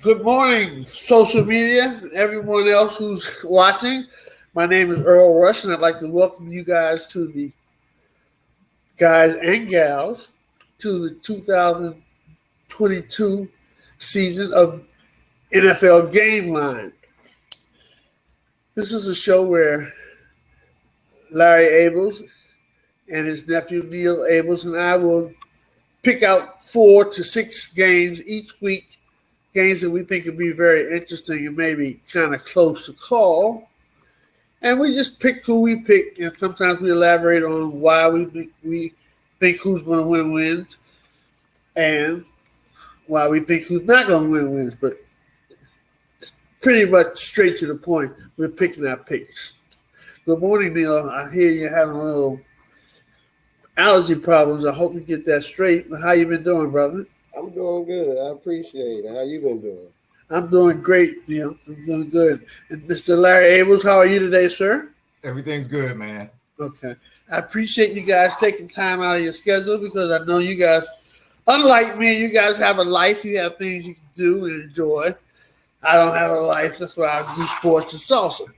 Good morning, social media, and everyone else who's watching. My name is Earl Rush, and I'd like to welcome you guys to the guys and gals to the 2022 season of NFL Gameline. This is a show where Larry Ables and his nephew Neil Ables and I will pick out 4 to 6 games each week, games that we think would be very interesting and maybe kind of close to call. And we just pick who we pick, and sometimes we elaborate on why we think who's going to win wins, and why we think who's not going to win wins. But it's pretty much straight to the point. We're picking our picks. Good morning, Neil. I hear you're having a little allergy problems. I hope you get that straight. How you been doing, brother? I'm doing good. I appreciate it. How you been doing? I'm doing great, Neil. I'm doing good. And Mr. Larry Ables, how are you today, sir? Everything's good, man. Okay. I appreciate you guys taking time out of your schedule because I know you guys, unlike me, you guys have a life. You have things you can do and enjoy. I don't have a life. That's why I do sports and salsa.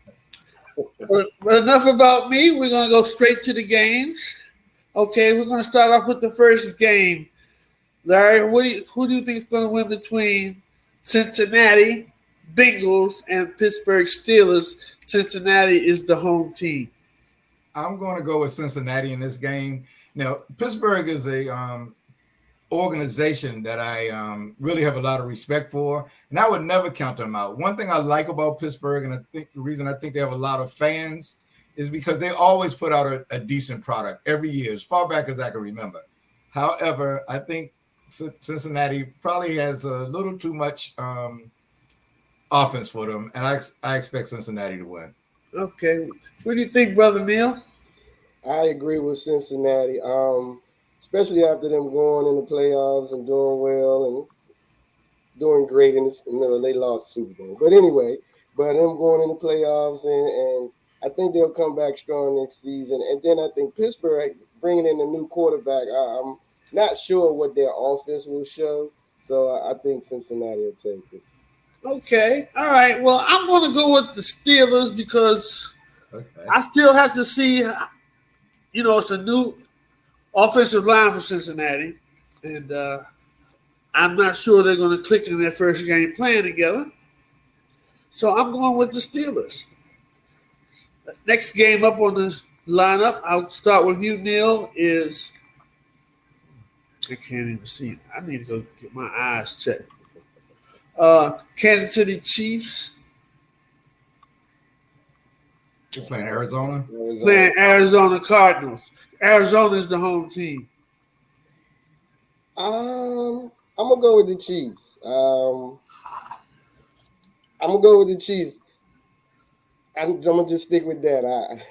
But enough about me. We're going to go straight to the games. Okay, we're going to start off with the first game. Larry, who do you think is going to win between Cincinnati Bengals and Pittsburgh Steelers? Cincinnati is the home team. I'm going to go with Cincinnati in this game. Now, Pittsburgh is a organization that I really have a lot of respect for, and I would never count them out. One thing I like about Pittsburgh, and I think the reason I think they have a lot of fans, is because they always put out a decent product every year, as far back as I can remember. However, I think Cincinnati probably has a little too much offense for them, and I expect Cincinnati to win. Okay. What do you think, Brother Neil? I agree with Cincinnati. Especially after them going in the playoffs and doing well and doing great in this. They lost the Super Bowl, but anyway, them going in the playoffs and I think they'll come back strong next season. And then I think Pittsburgh bringing in a new quarterback. I'm not sure what their offense will show, so I think Cincinnati will take it. Okay. All right. Well, I'm going to go with the Steelers because I still have to see, it's a new offensive line for Cincinnati. And I'm not sure they're going to click in their first game playing together. So I'm going with the Steelers. Next game up on the lineup, I'll start with you, Neil, is I can't even see it. I need to go get my eyes checked. Kansas City Chiefs You're playing Arizona? playing Arizona Cardinals. Arizona is the home team. I'm gonna go with the Chiefs. I'm gonna go with the Chiefs. I'm gonna just stick with that.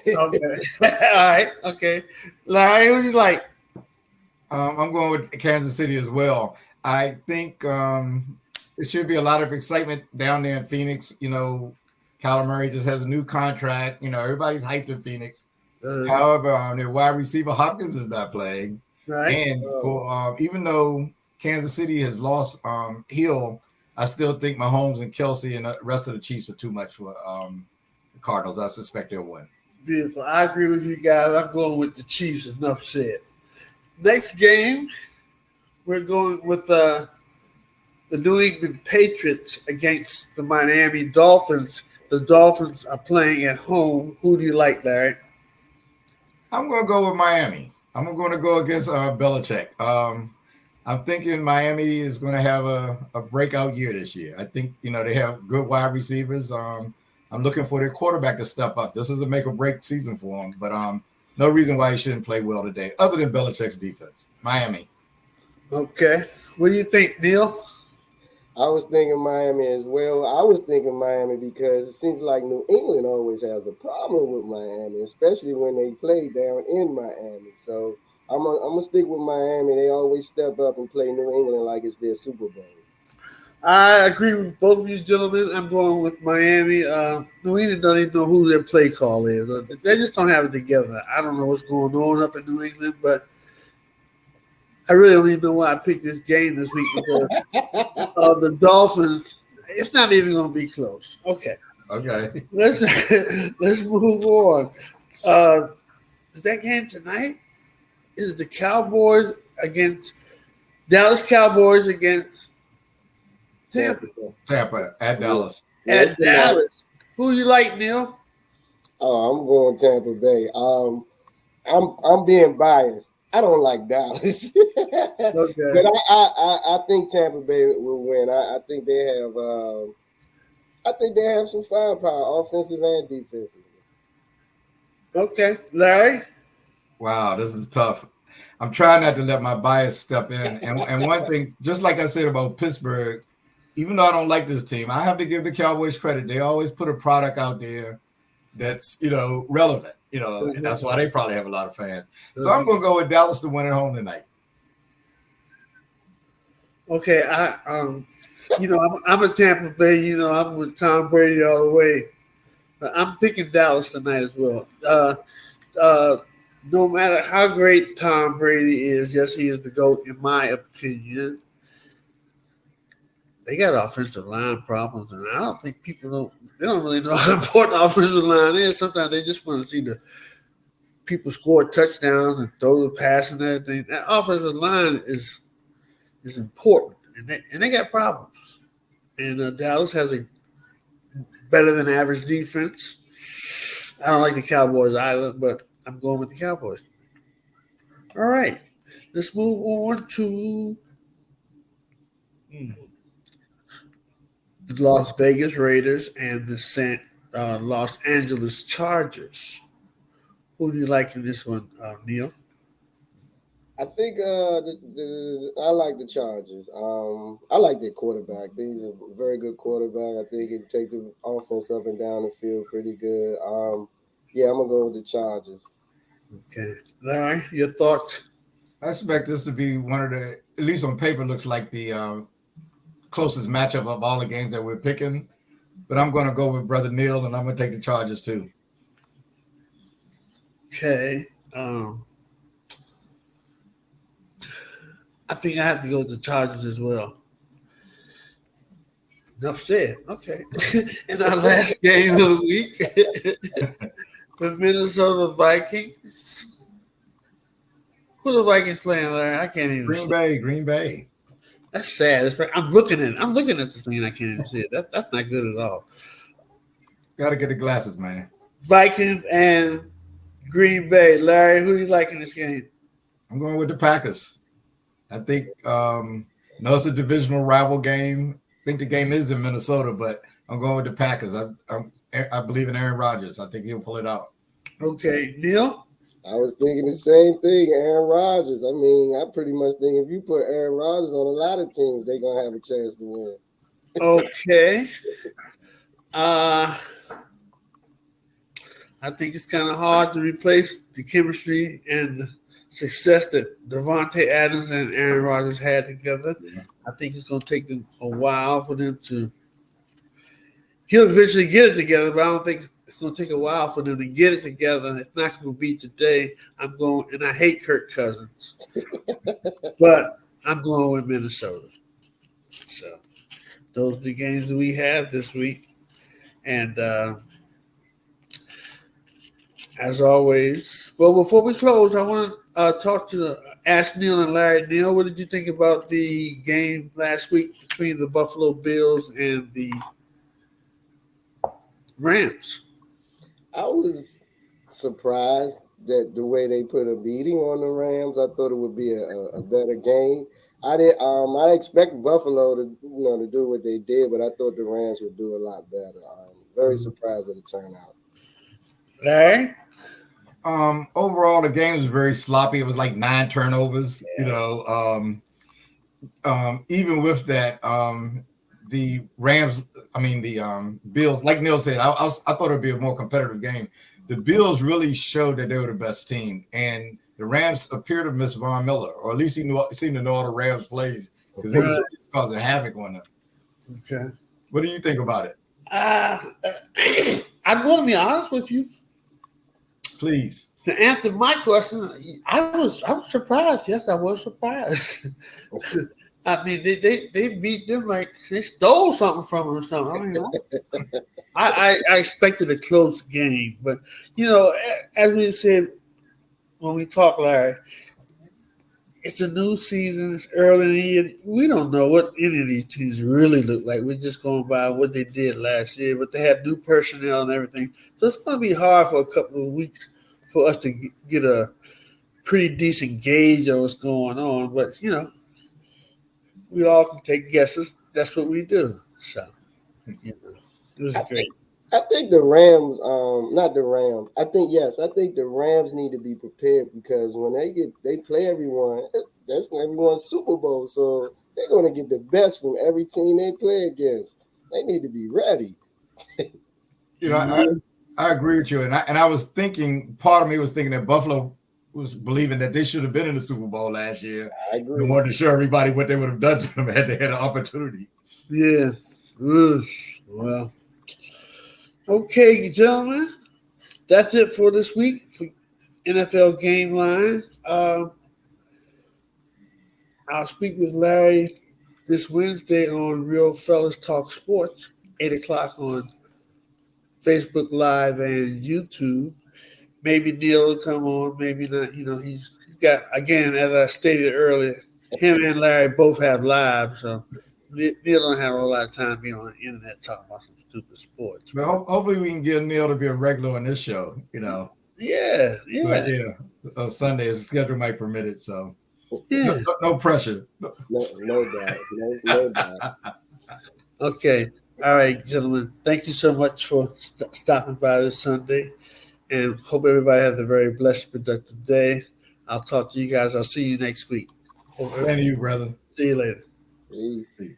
Okay. All right. Okay. Larry, who do you like? I'm going with Kansas City as well. I think there should be a lot of excitement down there in Phoenix. Kyler Murray just has a new contract. Everybody's hyped in Phoenix. However, their wide receiver Hopkins is not playing. Right. And for even though Kansas City has lost Hill, I still think Mahomes and Kelsey and the rest of the Chiefs are too much for the Cardinals. I suspect they'll win. Beautiful. I agree with you guys. I'm going with the Chiefs. Enough said. Next game, we're going with the New England Patriots against the Miami Dolphins. The Dolphins are playing at home. Who do you like, Larry? I'm going to go with Miami. I'm going to go against Belichick. I'm thinking Miami is going to have a breakout year this year. I think, they have good wide receivers. I'm looking for their quarterback to step up. This is a make or break season for him, but no reason why he shouldn't play well today, other than Belichick's defense. Miami. Okay. What do you think, Neil? I was thinking Miami as well. I was thinking Miami because it seems like New England always has a problem with Miami, especially when they play down in Miami. So I'm gonna stick with Miami. They always step up and play New England like it's their Super Bowl. I agree with both of you gentlemen. I'm going with Miami. New England don't even know who their play call is. They just don't have it together. I don't know what's going on up in New England, but I really don't even know why I picked this game this week because the Dolphins It's not even going to be close. Okay, Okay. let's let's move on. Uh, is that game tonight? Is it the Cowboys against Dallas Cowboys against Tampa Tampa Bay. Tampa at Yeah. Dallas. Yeah, it's at tonight. Dallas? Who you like, Neil? Oh, I'm going Tampa Bay. I'm being biased. I don't like Dallas, Okay, but I think Tampa Bay will win. I think they have some firepower, offensive and defensive. okay, Larry. Wow, this is tough. I'm trying not to let my bias step in. And one thing, just like I said about Pittsburgh, even though I don't like this team, I have to give the Cowboys credit. They always put a product out there that's relevant. And that's why they probably have a lot of fans. So I'm gonna go with Dallas to win at home tonight. Okay, I'm a Tampa Bay. I'm with Tom Brady all the way. But I'm picking Dallas tonight as well. Uh, no matter how great Tom Brady is, yes, he is the GOAT in my opinion. They got offensive line problems, and I don't think they don't really know how important offensive line is. Sometimes they just want to see the people score touchdowns and throw the pass and everything. That offensive line is important, and they got problems. And Dallas has a better than average defense. I don't like the Cowboys either, but I'm going with the Cowboys. All right, let's move on to the Las Vegas Raiders and the Los Angeles Chargers. Who do you like in this one, Neil? I think I like the Chargers. I like their quarterback. He's a very good quarterback. I think he can take the offense up and down the field pretty good. Yeah, I'm gonna go with the Chargers. Okay, Larry, your thoughts? I expect this to be one of the, at least on paper, looks like the closest matchup of all the games that we're picking. But I'm going to go with Brother Neil, and I'm going to take the Chargers too. Okay, I think I have to go with the Chargers as well. Enough said. Okay. In our last game of the week, the Minnesota Vikings. Who the Vikings playing, Larry? I can't even Green see. Bay, Green Bay. That's sad. I'm looking at the thing and I can't even see it. That's not good at all. Got to get the glasses, man. Vikings and Green Bay. Larry, who do you like in this game? I'm going with the Packers. I think no, it's a divisional rival game. I think the game is in Minnesota, but I'm going with the Packers. I believe in Aaron Rodgers. I think he'll pull it out. Okay, Neil? I was thinking the same thing, Aaron Rodgers. I mean, I pretty much think if you put Aaron Rodgers on a lot of teams, they're gonna have a chance to win. Okay. I think it's kind of hard to replace the chemistry and the success that Devontae Adams and Aaron Rodgers had together. I think it's going to take them a while for them to. He'll eventually get it together, but I don't think it's going to take a while for them to get it together. It's not going to be today. I'm going, and I hate Kirk Cousins, but I'm going with Minnesota. So those are the games that we have this week, and. As always, well, before we close, I want to ask Neil and Larry. Neil, what did you think about the game last week between the Buffalo Bills and the Rams? I was surprised that the way they put a beating on the Rams. I thought it would be a better game. I did. I expect Buffalo to do what they did, but I thought the Rams would do a lot better. Very surprised at the turnout. Larry? Overall, the game was very sloppy. It was like 9 turnovers. Even with that, the Rams, the Bills, like Neil said, I thought it would be a more competitive game. The Bills really showed that they were the best team, and the Rams appear to miss Von Miller, or at least he seemed to know all the Rams plays because it was really causing havoc on them. Okay. What do you think about it? I'm going to be honest with you. Please. To answer my question, I was surprised. Yes, I was surprised. I mean, they beat them like they stole something from them or something. I mean, I expected a close game, but as we said when we talk, Larry, it's a new season. It's early in the year. We don't know what any of these teams really look like. We're just going by what they did last year, but they have new personnel and everything. So it's going to be hard for a couple of weeks for us to get a pretty decent gauge of what's going on. But we all can take guesses. That's what we do. So it was I great. think I think the Rams, not the Rams. I think the Rams need to be prepared because when they play everyone, that's everyone's Super Bowl. So they're gonna get the best from every team they play against. They need to be ready. You know, I agree with you, and I was thinking, part of me was thinking that Buffalo was believing that they should have been in the Super Bowl last year I and agree. wanted to show everybody what they would have done to them had they had an opportunity. Yeah. Ugh. Well, okay, gentlemen. That's it for this week for NFL Game Line. I'll speak with Larry this Wednesday on Real Fellas Talk Sports, 8 o'clock on Facebook Live and YouTube. Maybe Neil will come on, maybe not. He's got, again, as I stated earlier, him and Larry both have lives, so Neil don't have a whole lot of time to be on the internet talking about some stupid sports. But hopefully we can get Neil to be a regular on this show, Yeah, But yeah, yeah, Sunday, his schedule might permit it, so yeah. no pressure. No doubt. No doubt. Okay. All right, gentlemen. Thank you so much for stopping by this Sunday, and hope everybody has a very blessed, productive day. I'll talk to you guys. I'll see you next week. Same to you, brother. See you later. Peace. Peace.